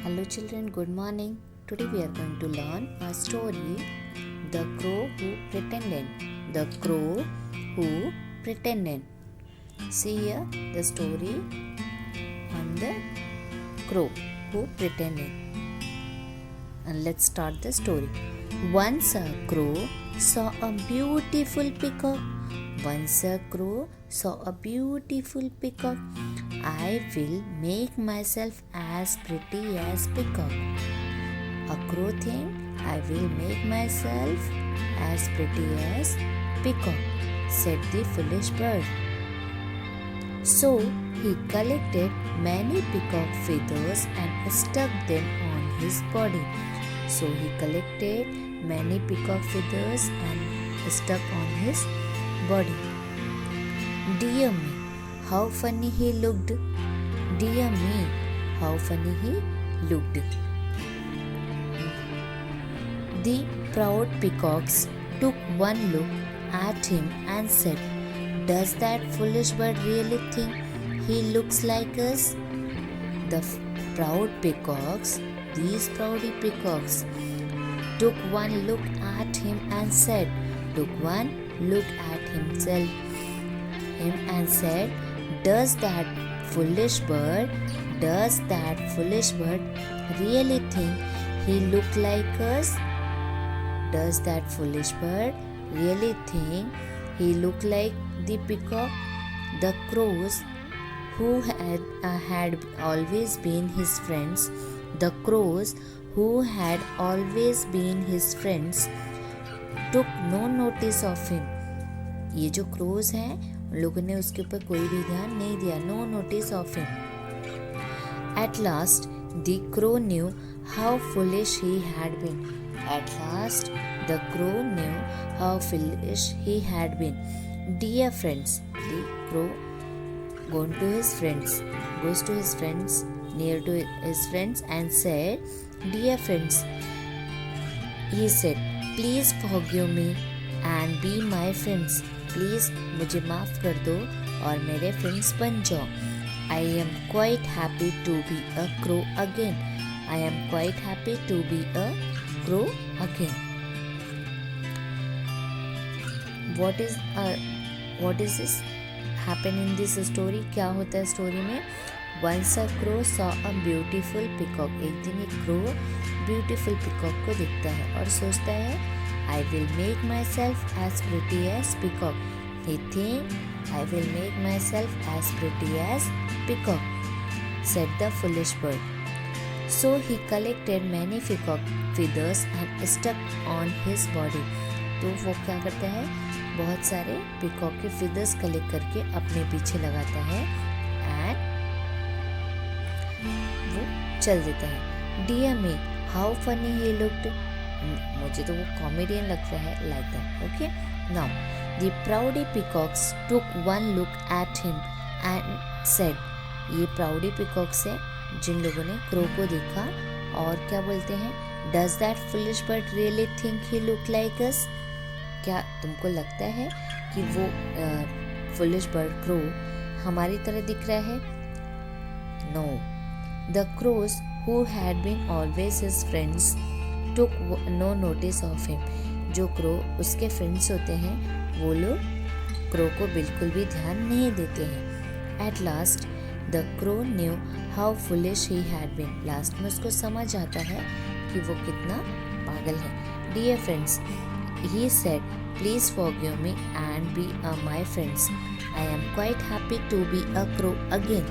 Hello children, good morning. Today we are going to learn a story, The Crow Who Pretended. The Crow Who Pretended. See here the story on the crow who pretended. And let's start the story. Once a crow saw a beautiful peacock. Once a crow saw a beautiful peacock. I will make myself as pretty as peacock. A crow think, I will make myself as pretty as peacock, said the foolish bird. So he collected many peacock feathers and stuck them on his body. So he collected many peacock feathers and stuck on his body. Dear me, how funny he looked. Dear me, how funny he looked. The proud peacocks took one look at him and said, Does that foolish bird really think he looks like us? The proud peacocks, these proudy peacocks, took one look at him and said, Does that foolish bird really think he look like us? Does that foolish bird really think he look like the peacock? The crows, who had always been his friends, took no notice of him. ये जो crows हैं उन लोगों ने उसके ऊपर कोई भी ध्यान नहीं दिया. No notice of him. At last the crow knew how foolish he had been. Dear friends, the crow goes to his friends, near to his friends and said, Dear friends, he said, Please forgive me and be my friends. Please मुझे माफ़ कर दो और मेरे friends बन जाओ. I am quite happy to be a crow again. What is this happen in this story? क्या होता है स्टोरी में? Once a crow saw a beautiful peacock. एक दिन एक crow beautiful peacock को देखता है और सोचता है I will make myself as pretty as peacock. He think I will make myself as pretty as peacock, said the foolish bird. So he collected many peacock feathers and stuck on his body. तो वो क्या करता है? बहुत सारे peacock के feathers collect करके अपने पीछे लगाता है and वो चल देता है. Dear me, how funny he looked. मुझे तो वो कॉमेडियन लग रहा है. Like that. Okay. Now the proudy peacocks took one look at him and said, ये proudy peacocks है जिन लोगों ने crow को देखा और क्या बोलते हैं? Does that foolish bird really think he look like us? क्या तुमको लगता है कि वो foolish bird crow हमारी तरह दिख रहा है? No. The crows, who had been always his friends, took no notice of him. जो crow उसके friends होते हैं वो लोग crow को बिल्कुल भी ध्यान नहीं देते हैं. At last the crow knew how foolish he had been. Last में उसको समझ आता है कि वो कितना पागल है. Dear friends, he said, Please forgive me and be my friends. I am quite happy to be a crow again.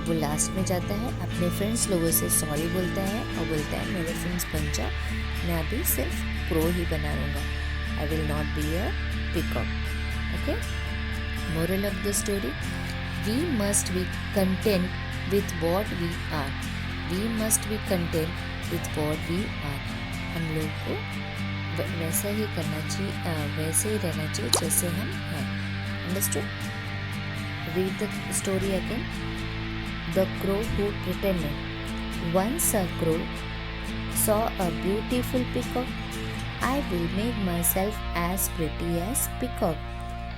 वो लास्ट में जाता है अपने फ्रेंड्स लोगों से सॉरी बोलता है और बोलता है मेरे फ्रेंड्स बन जाओ, मैं अभी सिर्फ क्रो ही बना रहूँगा. I will not be a peacock. Okay? Moral of the story: We must be content with what we are. हम लोग को वैसा ही करना चाहिए, वैसे ही रहना चाहिए जैसे हम हैं. Understood? Read the story again. The crow who pretended. Once a crow saw a beautiful peacock. I will make myself as pretty as peacock,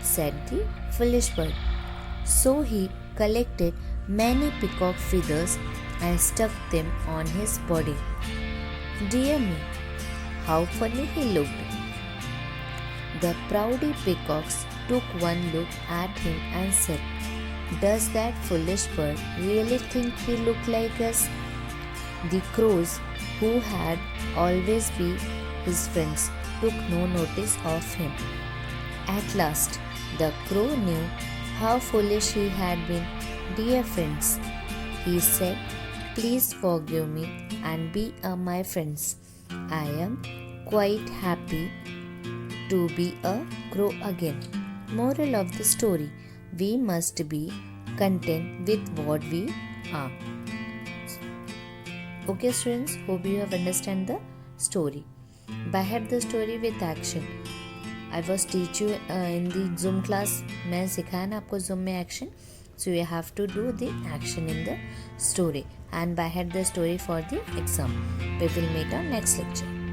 said the foolish bird. So he collected many peacock feathers and stuck them on his body. Dear me, how funny he looked. The proudy peacocks took one look at him and said, "Does that foolish bird really think he looked like us?" The crows, who had always been his friends, took no notice of him. At last, the crow knew how foolish he had been. "Dear friends," he said, "please forgive me and be my friends. I am quite happy to be a crow again." Moral of the story: we must be content with what we are. Okay students, hope you have understand the story. Behind the story with action. I was teach you in the Zoom class. मैं सिखाया ना आपको Zoom में action. So you have to do the action in the story and behind the story for the exam. We will meet on next lecture.